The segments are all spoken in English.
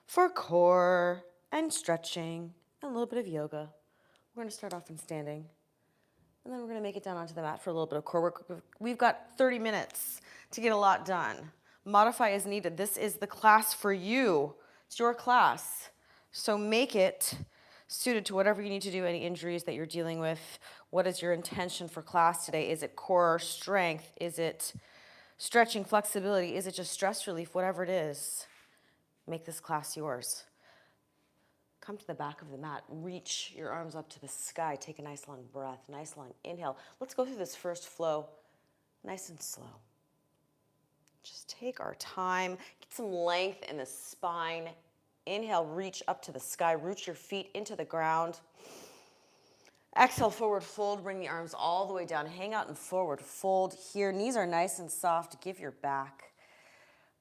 for core and stretching and a little bit of yoga. We're going to start off in standing, and then we're going to make it down onto the mat for a little bit of core work. We've got 30 minutes to get a lot done. Modify as needed. This is the class for you. It's your class. So make it suited to whatever you need to do, any injuries that you're dealing with. What is your intention for class today? Is it core strength? Is it stretching, flexibility? Is it just stress relief? Whatever it is, make this class yours. Come to the back of the mat. Reach your arms up to the sky. Take a nice long breath, nice long inhale. Let's go through this first flow nice and slow. Just take our time. Get some length in the spine. Inhale, reach up to the sky. Root your feet into the ground. Exhale, forward fold. Bring the arms all the way down. Hang out and forward fold here. Knees are nice and soft. Give your back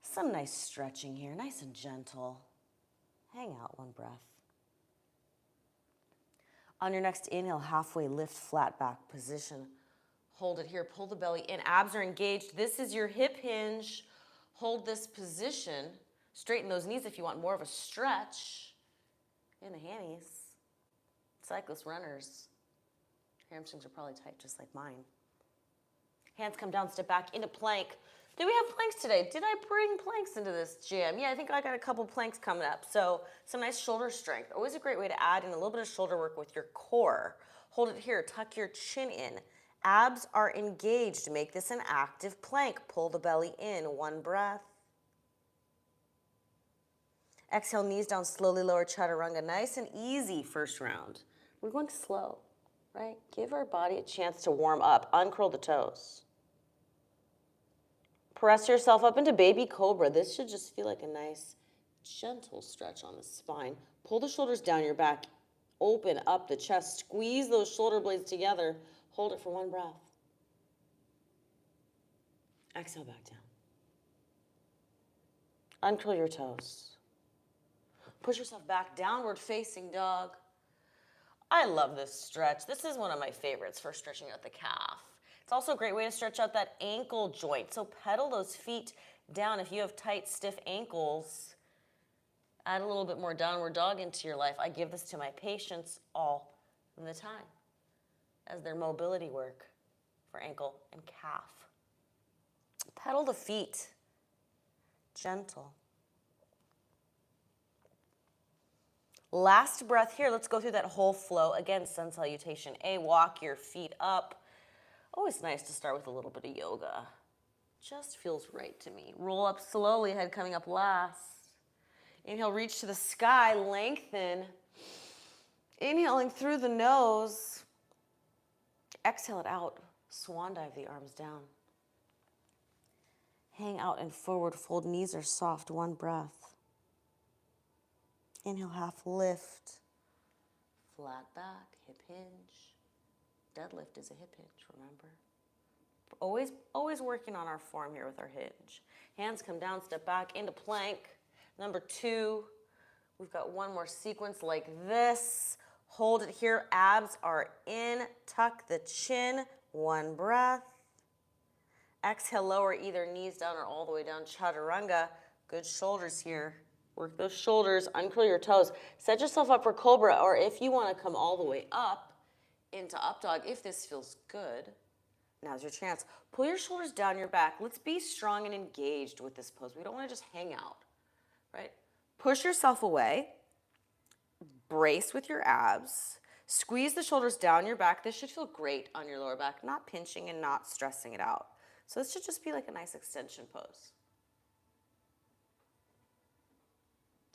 some nice stretching here. Nice and gentle. Hang out, one breath. On your next inhale, halfway lift, flat back position. Hold it here. Pull the belly in. Abs are engaged. This is your hip hinge. Hold this position. Straighten those knees if you want more of a stretch. In the hammies. Cyclist runners. Hamstrings are probably tight just like mine. Hands come down, step back into plank. Do we have planks today? Did I bring planks into this gym? Yeah, I think I got a couple planks coming up. So some nice shoulder strength. Always a great way to add in a little bit of shoulder work with your core. Hold it here. Tuck your chin in. Abs are engaged. Make this an active plank. Pull the belly in. One breath. Exhale, knees down, slowly lower chaturanga. Nice and easy first round. We're going slow, right? Give our body a chance to warm up. Uncurl the toes. Press yourself up into baby cobra. This should just feel like a nice, gentle stretch on the spine. Pull the shoulders down your back. Open up the chest. Squeeze those shoulder blades together. Hold it for one breath. Exhale back down. Uncurl your toes. Push yourself back, downward facing dog. I love this stretch. This is one of my favorites for stretching out the calf. It's also a great way to stretch out that ankle joint. So pedal those feet down. If you have tight, stiff ankles, add a little bit more downward dog into your life. I give this to my patients all the time as their mobility work for ankle and calf. Pedal the feet. Gentle. Last breath here. Let's go through that whole flow. Again, sun salutation A. Walk your feet up. Always nice to start with a little bit of yoga. Just feels right to me. Roll up slowly, head coming up last. Inhale, reach to the sky, lengthen. Inhaling through the nose. Exhale it out. Swan dive the arms down. Hang out and forward fold. Knees are soft. One breath. Inhale, half lift. Flat back, hip hinge. Deadlift is a hip hinge, remember? Always working on our form here with our hinge. Hands come down, step back into plank. Number 2, we've got one more sequence like this. Hold it here, abs are in, tuck the chin, one breath. Exhale, lower either knees down or all the way down, chaturanga. Good shoulders here. Work those shoulders, uncurl your toes. Set yourself up for cobra, or if you want to come all the way up into up dog, if this feels good, now's your chance. Pull your shoulders down your back. Let's be strong and engaged with this pose. We don't want to just hang out, right? Push yourself away. Brace with your abs. Squeeze the shoulders down your back. This should feel great on your lower back, not pinching and not stressing it out. So this should just be like a nice extension pose.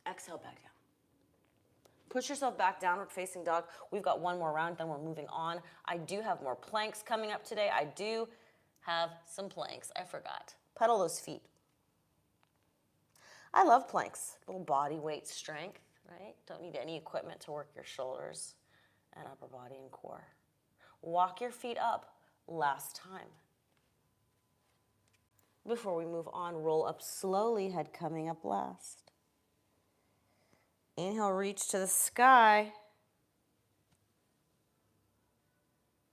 Exhale back down. Push yourself back, downward facing dog. We've got one more round, then we're moving on. I do have more planks coming up today. I do have some planks. I forgot. Pedal those feet. I love planks. Little body weight strength, right? Don't need any equipment to work your shoulders and upper body and core. Walk your feet up. Last time. Before we move on, roll up slowly, head coming up last. Inhale, reach to the sky.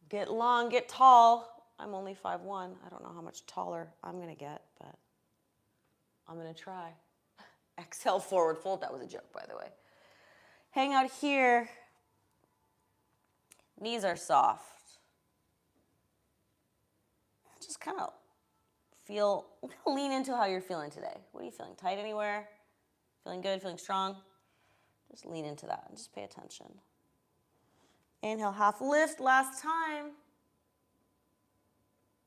Get long, get tall. I'm only 5'1". I don't know how much taller I'm going to get, but I'm going to try. Exhale, forward fold. That was a joke, by the way. Hang out here. Knees are soft. Just kind of lean into how you're feeling today. What are you feeling? Tight anywhere? Feeling good? Feeling strong? Just lean into that and just pay attention. Inhale, half lift, last time.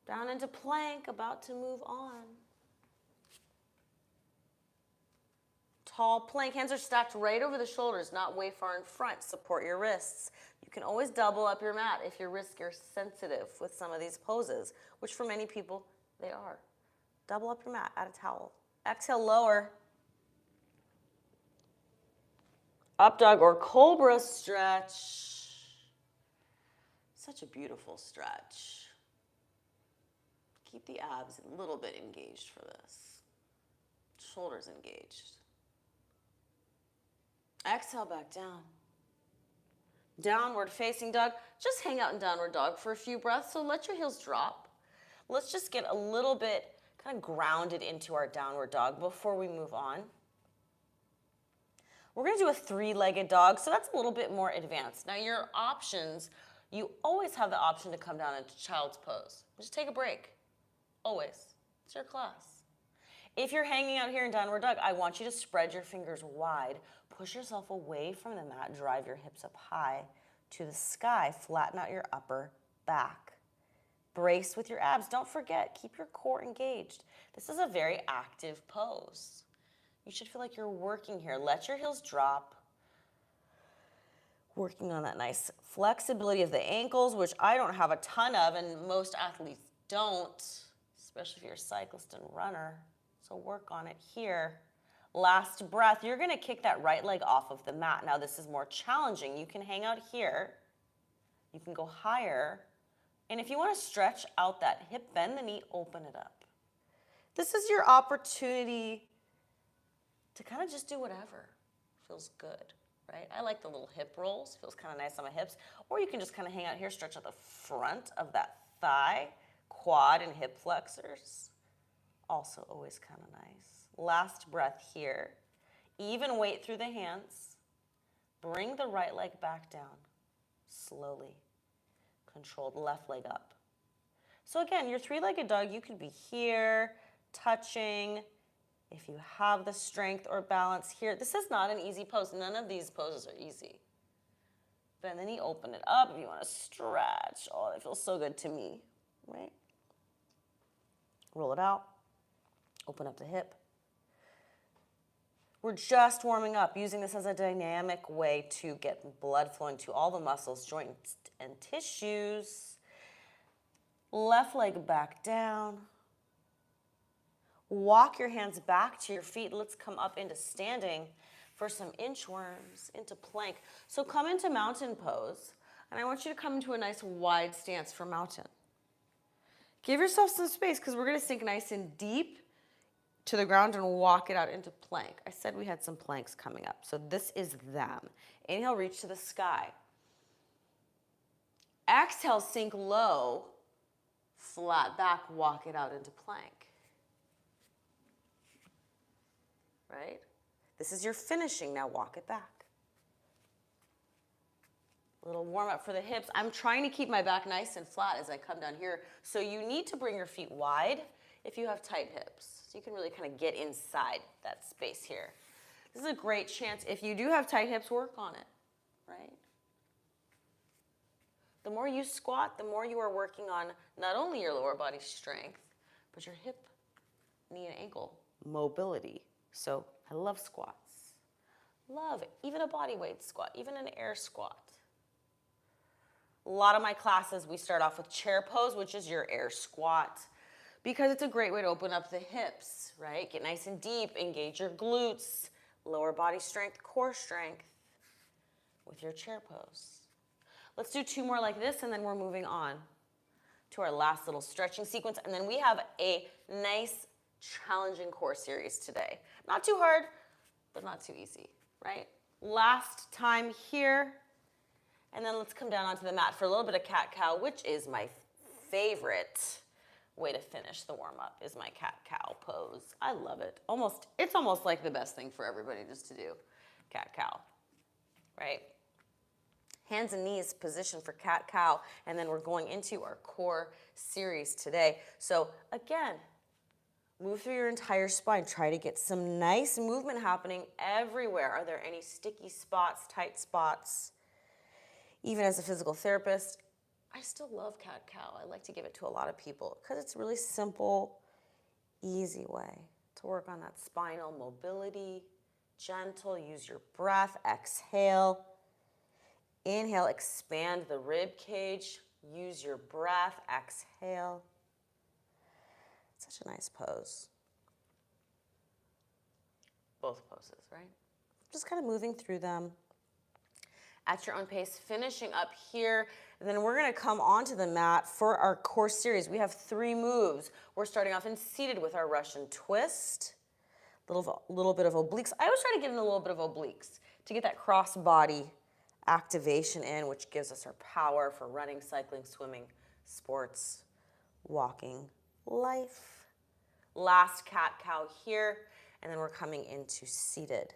Down into plank, about to move on. Tall plank, hands are stacked right over the shoulders, not way far in front. Support your wrists. You can always double up your mat if your wrists are sensitive with some of these poses, which for many people, they are. Double up your mat, add a towel. Exhale, lower. Up dog or cobra stretch. Such a beautiful stretch. Keep the abs a little bit engaged for this. Shoulders engaged. Exhale back down. Downward facing dog. Just hang out in downward dog for a few breaths. So let your heels drop. Let's just get a little bit kind of grounded into our downward dog before we move on. We're going to do a three-legged dog, so that's a little bit more advanced. Now your options, you always have the option to come down into child's pose. Just take a break. Always. It's your class. If you're hanging out here in downward dog, I want you to spread your fingers wide. Push yourself away from the mat. Drive your hips up high to the sky. Flatten out your upper back. Brace with your abs. Don't forget, keep your core engaged. This is a very active pose. You should feel like you're working here. Let your heels drop. Working on that nice flexibility of the ankles, which I don't have a ton of, and most athletes don't, especially if you're a cyclist and runner. So work on it here. Last breath. You're going to kick that right leg off of the mat. Now this is more challenging. You can hang out here. You can go higher. And if you want to stretch out that hip, bend the knee, open it up. This is your opportunity to kind of just do whatever feels good, right? I like the little hip rolls. Feels kind of nice on my hips. Or you can just kind of hang out here, stretch out the front of that thigh, quad and hip flexors. Also always kind of nice. Last breath here. Even weight through the hands. Bring the right leg back down. Slowly. Controlled left leg up. So again, your three-legged dog, you could be here, touching. If you have the strength or balance here, this is not an easy pose. None of these poses are easy. Bend the knee, open it up if you want to stretch. Oh, that feels so good to me, right? Roll it out. Open up the hip. We're just warming up, using this as a dynamic way to get blood flowing to all the muscles, joints, and tissues. Left leg back down. Walk your hands back to your feet. Let's come up into standing for some inchworms, into plank. So come into mountain pose, and I want you to come into a nice wide stance for mountain. Give yourself some space because we're going to sink nice and deep to the ground and walk it out into plank. I said we had some planks coming up, so this is them. Inhale, reach to the sky. Exhale, sink low, flat back, walk it out into plank. Right? This is your finishing. Now walk it back. A little warm up for the hips. I'm trying to keep my back nice and flat as I come down here. So you need to bring your feet wide if you have tight hips. So you can really kind of get inside that space here. This is a great chance. If you do have tight hips, work on it, right? The more you squat, the more you are working on not only your lower body strength, but your hip, knee, and ankle mobility. So I love squats. Love it. Even a body weight squat, even an air squat. A lot of my classes, we start off with chair pose, which is your air squat, because it's a great way to open up the hips, right? Get nice and deep, engage your glutes, lower body strength, core strength with your chair pose. Let's do two more like this, and then we're moving on to our last little stretching sequence. And then we have a nice, challenging core series today. Not too hard, but not too easy, right? Last time here, and then let's come down onto the mat for a little bit of cat-cow, which is my favorite way to finish the warm-up is my cat-cow pose. I love it. It's almost like the best thing for everybody just to do, cat-cow, right? Hands and knees position for cat-cow, and then we're going into our core series today. So again, move through your entire spine. Try to get some nice movement happening everywhere. Are there any sticky spots, tight spots? Even as a physical therapist, I still love cat-cow. I like to give it to a lot of people because it's a really simple, easy way to work on that spinal mobility. Gentle, use your breath, exhale. Inhale, expand the rib cage. Use your breath, exhale. Such a nice pose. Both poses, right? Just kind of moving through them at your own pace, finishing up here. And then we're gonna come onto the mat for our core series. We have 3 moves. We're starting off in seated with our Russian twist. Little bit of obliques. I always try to get in a little bit of obliques to get that cross body activation in, which gives us our power for running, cycling, swimming, sports, walking, life. Last cat-cow here, and then we're coming into seated.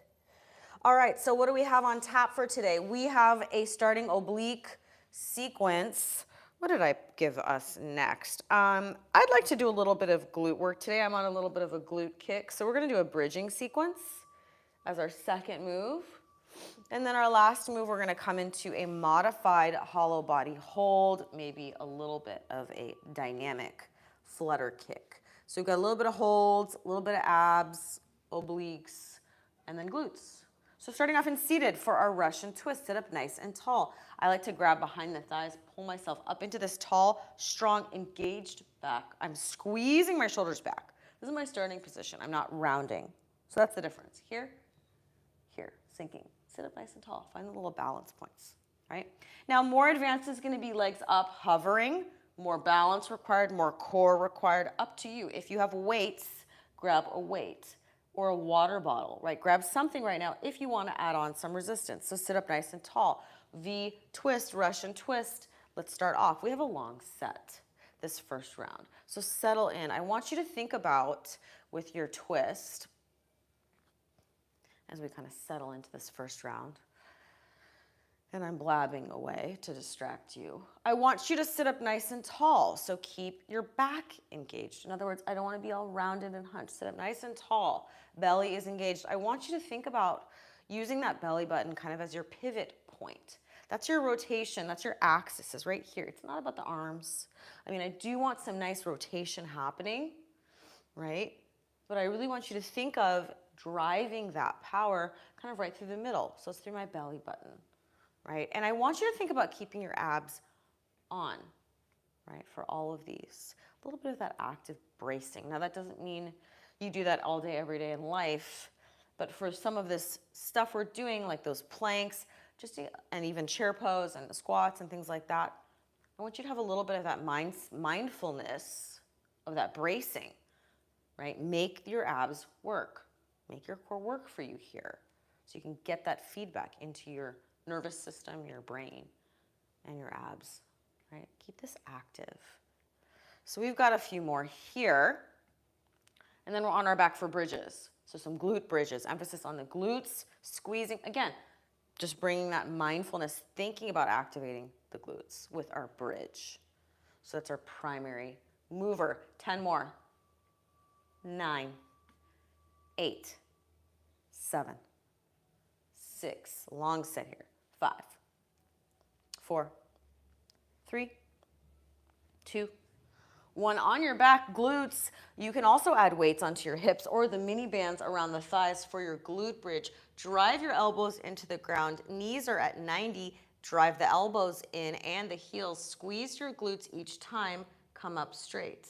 All right, so what do we have on tap for today? We have a starting oblique sequence. What did I give us next? I'd like to do a little bit of glute work today. I'm on a little bit of a glute kick, so we're gonna do a bridging sequence as our second move. And then our last move, we're gonna come into a modified hollow body hold, maybe a little bit of a dynamic flutter kick. So we've got a little bit of holds, a little bit of abs, obliques, and then glutes. So starting off in seated for our Russian twist, sit up nice and tall. I like to grab behind the thighs, pull myself up into this tall, strong, engaged back. I'm squeezing my shoulders back. This is my starting position. I'm not rounding. So that's the difference. Here, sinking. Sit up nice and tall. Find the little balance points, right? Now, more advanced is gonna be legs up, hovering. More balance required, more core required, up to you. If you have weights, grab a weight or a water bottle, right? Grab something right now if you wanna add on some resistance. So sit up nice and tall. V twist, Russian twist. Let's start off. We have a long set this first round. So settle in. I want you to think about, with your twist, as we kind of settle into this first round, and I'm blabbing away to distract you. I want you to sit up nice and tall, so keep your back engaged. In other words, I don't want to be all rounded and hunched. Sit up nice and tall. Belly is engaged. I want you to think about using that belly button kind of as your pivot point. That's your rotation. That's your axis is right here. It's not about the arms. I mean, I do want some nice rotation happening, right? But I really want you to think of driving that power kind of right through the middle. So it's through my belly button, right? And I want you to think about keeping your abs on, right, for all of these. A little bit of that active bracing. Now that doesn't mean you do that all day, every day in life, but for some of this stuff we're doing, like those planks, and even chair pose and the squats and things like that, I want you to have a little bit of that mindfulness of that bracing, right? Make your abs work. Make your core work for you here so you can get that feedback into your nervous system, your brain, and your abs, right? Keep this active. So we've got a few more here, and then we're on our back for bridges. So some glute bridges, emphasis on the glutes, squeezing. Again, just bringing that mindfulness, thinking about activating the glutes with our bridge. So that's our primary mover. 10 more. 9, 8, 7, 6, long set here. 5, 4, 3, 2, 1. On your back, glutes. You can also add weights onto your hips or the mini bands around the thighs for your glute bridge. Drive your elbows into the ground. Knees are at 90. Drive the elbows in and the heels. Squeeze your glutes each time. Come up straight.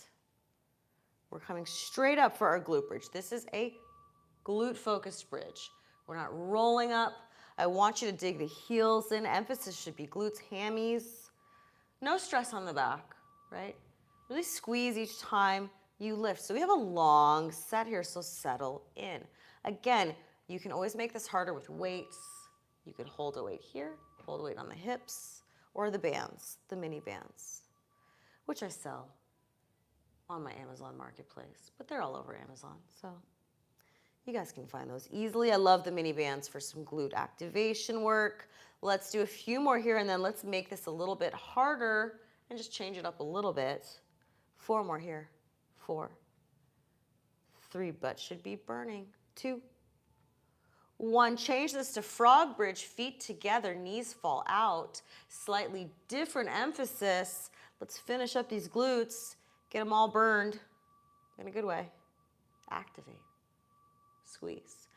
We're coming straight up for our glute bridge. This is a glute-focused bridge. We're not rolling up. I want you to dig the heels in. Emphasis should be glutes, hammies. No stress on the back, right? Really squeeze each time you lift. So we have a long set here, so settle in. Again, you can always make this harder with weights. You could hold a weight here, hold a weight on the hips, or the bands, the mini bands, which I sell on my Amazon marketplace, but they're all over Amazon, so you guys can find those easily. I love the mini bands for some glute activation work. Let's do a few more here, and then let's make this a little bit harder and just change it up a little bit. 4 more here. 4, 3, butt should be burning. 2, 1. Change this to frog bridge, feet together, knees fall out. Slightly different emphasis. Let's finish up these glutes, get them all burned in a good way. Activate. Squeeze.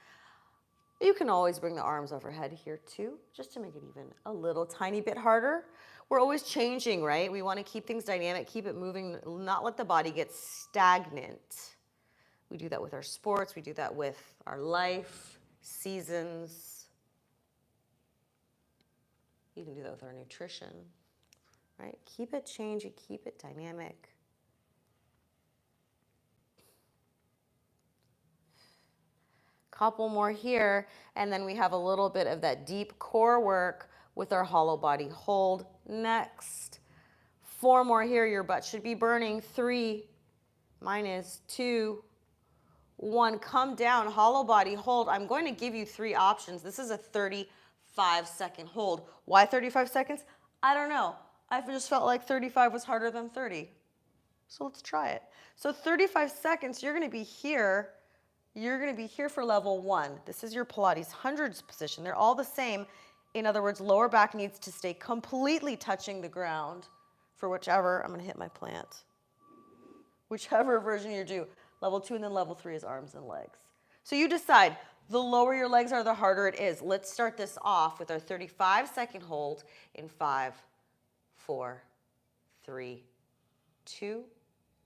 You can always bring the arms overhead here too, just to make it even a little tiny bit harder. We're always changing, right? We want to keep things dynamic, keep it moving, not let the body get stagnant. We do that with our sports, we do that with our life, seasons. You can do that with our nutrition, right? Keep it changing, keep it dynamic. Couple more here, and then we have a little bit of that deep core work with our hollow body hold next. 4 more here, your butt should be burning. 3, mine is 2, 1, come down, hollow body hold. I'm going to give you 3 options. This is a 35-second hold. Why 35 seconds? I don't know. I just felt like 35 was harder than 30. So let's try it. So 35 seconds, you're going to be here. You're going to be here for level 1. This is your Pilates hundreds position. They're all the same. In other words, lower back needs to stay completely touching the ground for whichever, I'm going to hit my plant. Whichever version you do. Level 2 and then level 3 is arms and legs. So you decide. The lower your legs are, the harder it is. Let's start this off with our 35-second hold in 5, 4, 3, 2,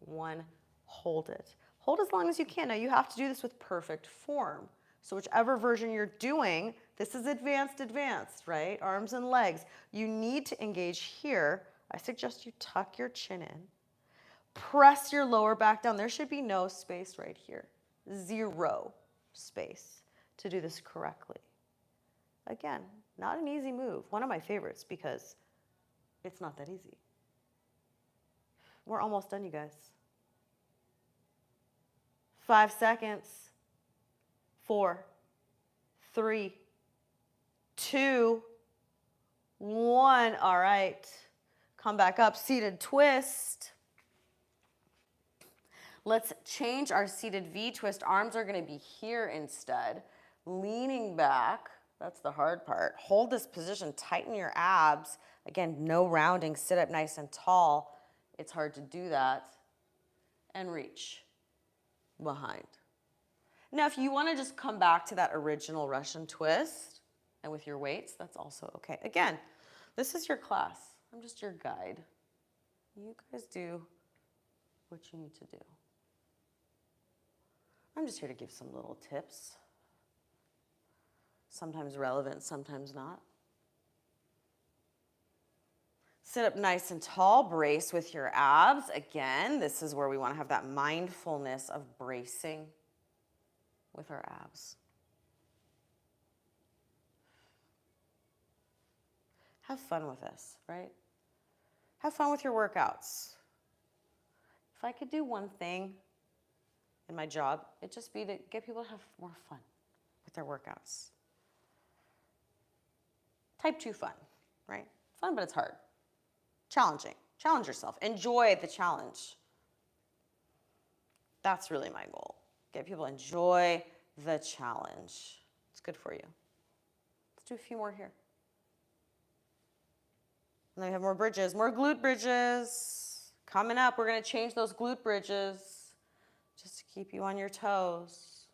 1. Hold it. Hold as long as you can. Now you have to do this with perfect form. So whichever version you're doing, this is advanced, right? Arms and legs. You need to engage here. I suggest you tuck your chin in. Press your lower back down. There should be no space right here. 0 space to do this correctly. Again, not an easy move. One of my favorites because it's not that easy. We're almost done, you guys. 5 seconds. 4, 3, 2, 1. All right. Come back up, seated twist. Let's change our seated V twist. Arms are going to be here instead. Leaning back. That's the hard part. Hold this position. Tighten your abs. Again, no rounding. Sit up nice and tall. It's hard to do that. And reach behind. Now, if you want to just come back to that original Russian twist and with your weights, that's also okay. Again, this is your class. I'm just your guide. You guys do what you need to do. I'm just here to give some little tips. Sometimes relevant, sometimes not. Sit up nice and tall, brace with your abs. Again, this is where we want to have that mindfulness of bracing with our abs. Have fun with this, right? Have fun with your workouts. If I could do one thing in my job, it'd just be to get people to have more fun with their workouts. Type 2 fun, right? Fun, but it's hard. Challenging. Challenge yourself. Enjoy the challenge. That's really my goal. Get people to enjoy the challenge. It's good for you. Let's do a few more here. And then we have more bridges, more glute bridges. Coming up, we're going to change those glute bridges just to keep you on your toes.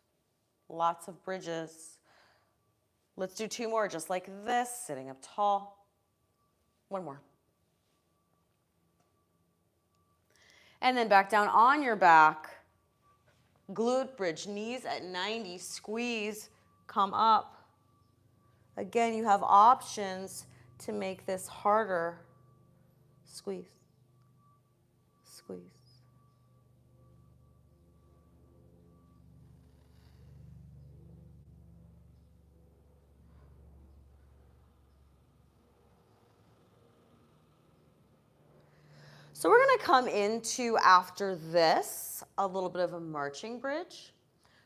Lots of bridges. Let's do 2 more just like this, sitting up tall. 1 more. And then back down on your back. Glute bridge, knees at 90, squeeze, come up. Again, you have options to make this harder. Squeeze, squeeze. So we're gonna come into, after this, a little bit of a marching bridge.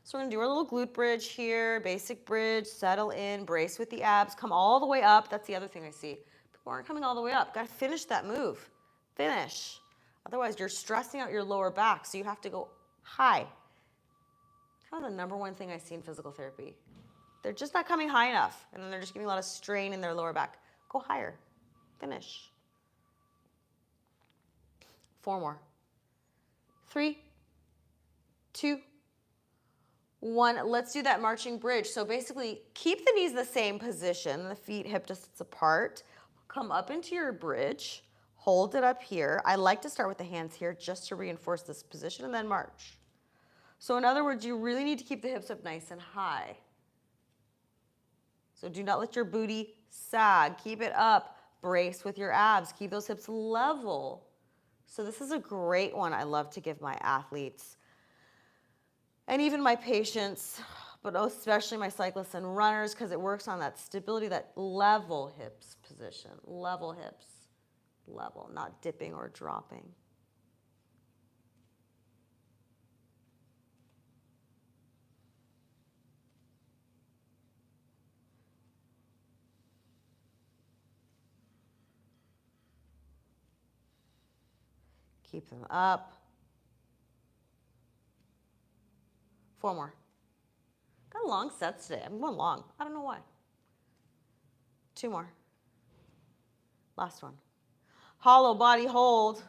So we're gonna do our little glute bridge here, basic bridge, settle in, brace with the abs, come all the way up. That's the other thing I see. People aren't coming all the way up. Gotta finish that move. Finish. Otherwise, you're stressing out your lower back, so you have to go high. Kind of the number one thing I see in physical therapy. They're just not coming high enough, and then they're just getting a lot of strain in their lower back. Go higher. Finish. 4 more. 3, 2, 1. Let's do that marching bridge. So basically, keep the knees the same position, the feet hip distance apart. Come up into your bridge. Hold it up here. I like to start with the hands here just to reinforce this position and then march. So in other words, you really need to keep the hips up nice and high. So do not let your booty sag. Keep it up. Brace with your abs. Keep those hips level. So this is a great one I love to give my athletes and even my patients, but especially my cyclists and runners, because it works on that stability, that level hips position. Level hips. Level, not dipping or dropping. Keep them up. 4 more. Got long sets today. I'm going long. I don't know why. 2 more. Last one. Hollow body hold.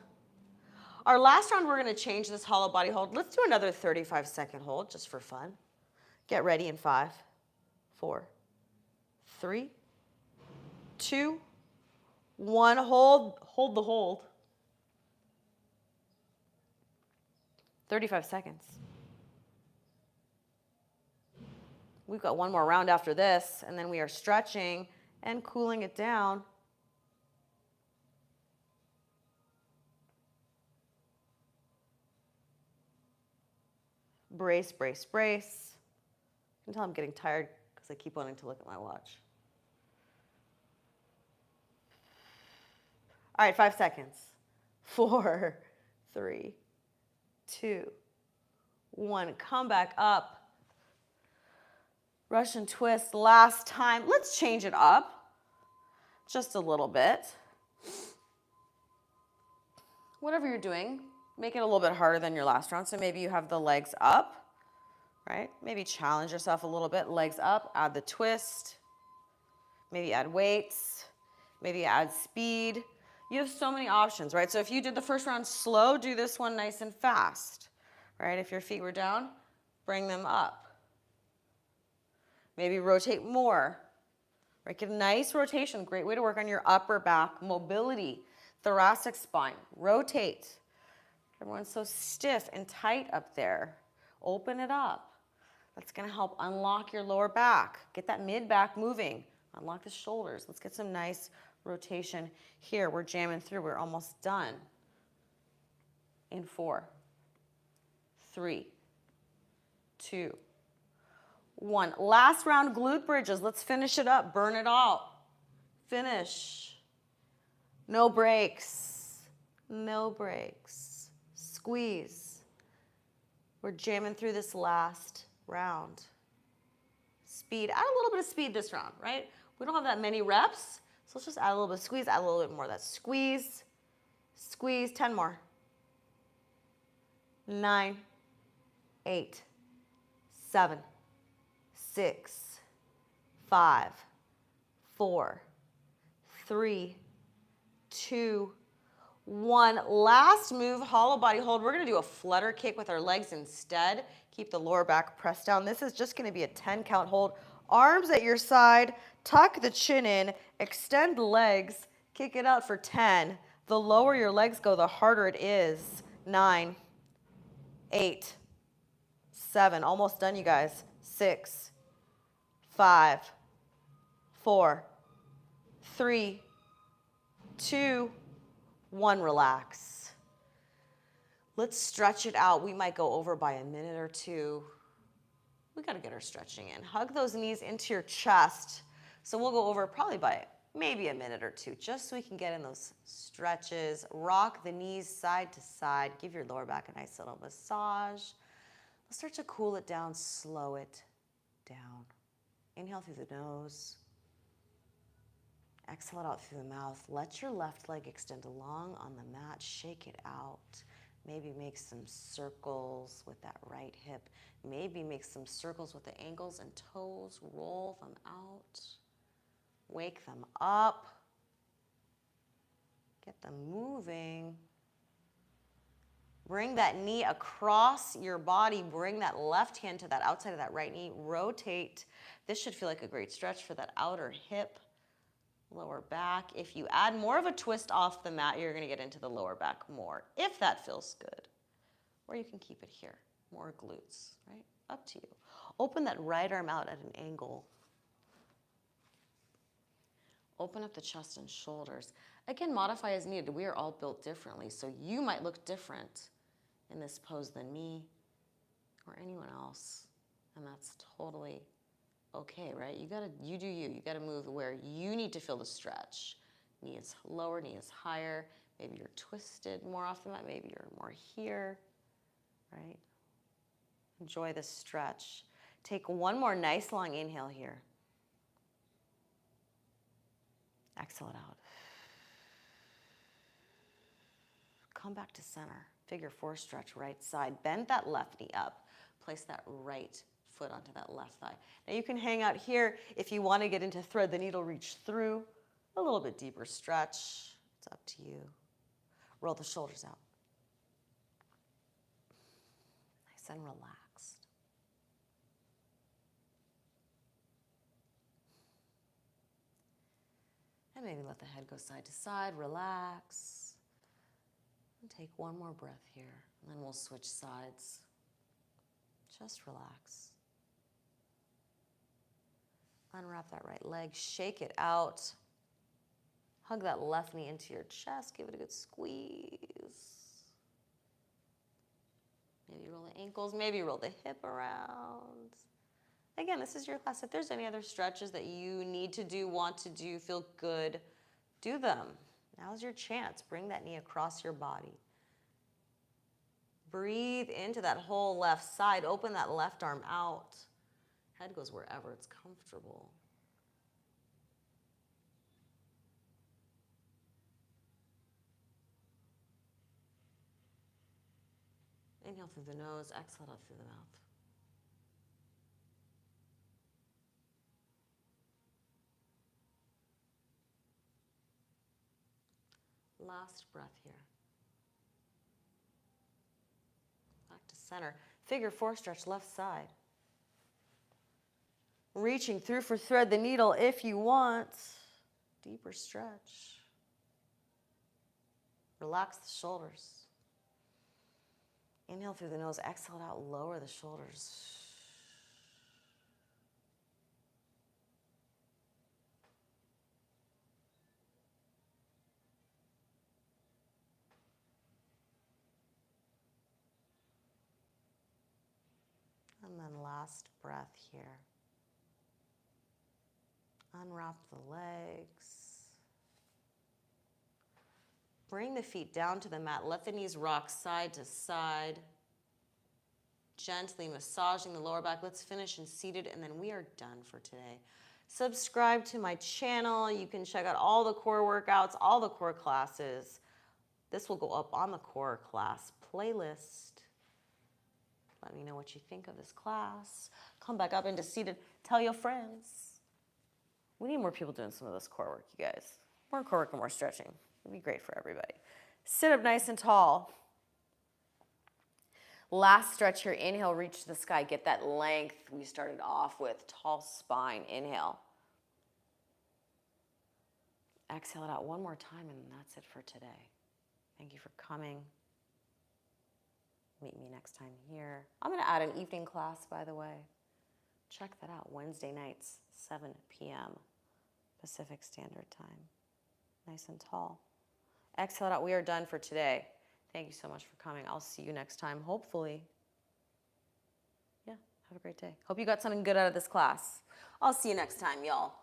Our last round, we're going to change this hollow body hold. Let's do another 35-second hold just for fun. Get ready in 5, 4, 3, 2, 1. Hold the hold. 35 seconds. We've got 1 more round after this, and then we are stretching and cooling it down. Brace, brace, brace. You can tell I'm getting tired because I keep wanting to look at my watch. All right, 5 seconds. 4, 3, 2, 1. Come back up. Russian twist last time. Let's change it up just a little bit. Whatever you're doing, make it a little bit harder than your last round. So maybe you have the legs up, right? Maybe challenge yourself a little bit. Legs up, add the twist. Maybe add weights. Maybe add speed. You have so many options, right? So if you did the first round slow, do this one nice and fast, right? If your feet were down, bring them up. Maybe rotate more, right? Get a nice rotation. Great way to work on your upper back mobility, thoracic spine. Rotate. Everyone's so stiff and tight up there. Open it up. That's going to help unlock your lower back. Get that mid back moving. Unlock the shoulders. Let's get some nice rotation here. We're jamming through. We're almost done. In 4, 3, 2, 1. Last round, glute bridges. Let's finish it up. Burn it all. Finish. No breaks. No breaks. Squeeze. We're jamming through this last round. Speed. Add a little bit of speed this round, right? We don't have that many reps, so let's just add a little bit of squeeze. Add a little bit more of that squeeze. Squeeze. 10 more. 9, 8, 7, 6, 5, 4, 3, 2, 1. Last move, hollow body hold. We're going to do a flutter kick with our legs instead. Keep the lower back pressed down. This is just going to be a 10 count hold. Arms at your side, tuck the chin in, extend the legs, kick it out for 10. The lower your legs go, the harder it is. 9, 8, 7, almost done, you guys. 6, 5, 4, 3, 2, 1. Relax. Let's stretch it out. We might go over by a minute or 2. We got to get our stretching in. Hug those knees into your chest. So we'll go over probably by maybe a minute or two, just so we can get in those stretches. Rock the knees side to side. Give your lower back a nice little massage. Let's start to cool it down, slow it down. Inhale through the nose. Exhale it out through the mouth. Let your left leg extend along on the mat. Shake it out. Maybe make some circles with that right hip. Maybe make some circles with the ankles and toes. Roll them out. Wake them up. Get them moving. Bring that knee across your body. Bring that left hand to that outside of that right knee. Rotate. This should feel like a great stretch for that outer hip. Lower back. If you add more of a twist off the mat, you're going to get into the lower back more, if that feels good. Or you can keep it here. More glutes, right? Up to you. Open that right arm out at an angle. Open up the chest and shoulders. Again, modify as needed. We are all built differently, so you might look different in this pose than me or anyone else, and that's totally okay, right? You do you. You gotta move where you need to feel the stretch. Knee is lower, knee is higher. Maybe you're twisted more off the mat. Maybe you're more here, right? Enjoy this stretch. Take one more nice long inhale here. Exhale it out. Come back to center. Figure 4 stretch, right side. Bend that left knee up. Place that right foot onto that left thigh. Now you can hang out here if you want to get into thread the needle, reach through. A little bit deeper stretch. It's up to you. Roll the shoulders out. Nice and relaxed. And maybe let the head go side to side. Relax. And take one more breath here. And then we'll switch sides. Just relax. Unwrap that right leg, shake it out. Hug that left knee into your chest, give it a good squeeze. Maybe roll the ankles, maybe roll the hip around. Again, this is your class. If there's any other stretches that you need to do, want to do, feel good, do them. Now's your chance. Bring that knee across your body. Breathe into that whole left side. Open that left arm out. Head goes wherever it's comfortable. Inhale through the nose, exhale out through the mouth. Last breath here. Back to center. Figure 4 stretch left side. Reaching through for thread the needle if you want. Deeper stretch. Relax the shoulders. Inhale through the nose, exhale it out, lower the shoulders. And then last breath here. Unwrap the legs. Bring the feet down to the mat. Let the knees rock side to side. Gently massaging the lower back. Let's finish in seated, and then we are done for today. Subscribe to my channel. You can check out all the core workouts, all the core classes. This will go up on the core class playlist. Let me know what you think of this class. Come back up into seated. Tell your friends. We need more people doing some of this core work, you guys. More core work and more stretching. It'd be great for everybody. Sit up nice and tall. Last stretch here. Inhale, reach to the sky. Get that length we started off with. Tall spine. Inhale. Exhale it out one more time, and that's it for today. Thank you for coming. Meet me next time here. I'm going to add an evening class, by the way. Check that out. Wednesday nights, 7 p.m. Pacific Standard Time. Nice and tall. Exhale it out. We are done for today. Thank you so much for coming. I'll see you next time, hopefully. Yeah, have a great day. Hope you got something good out of this class. I'll see you next time, y'all.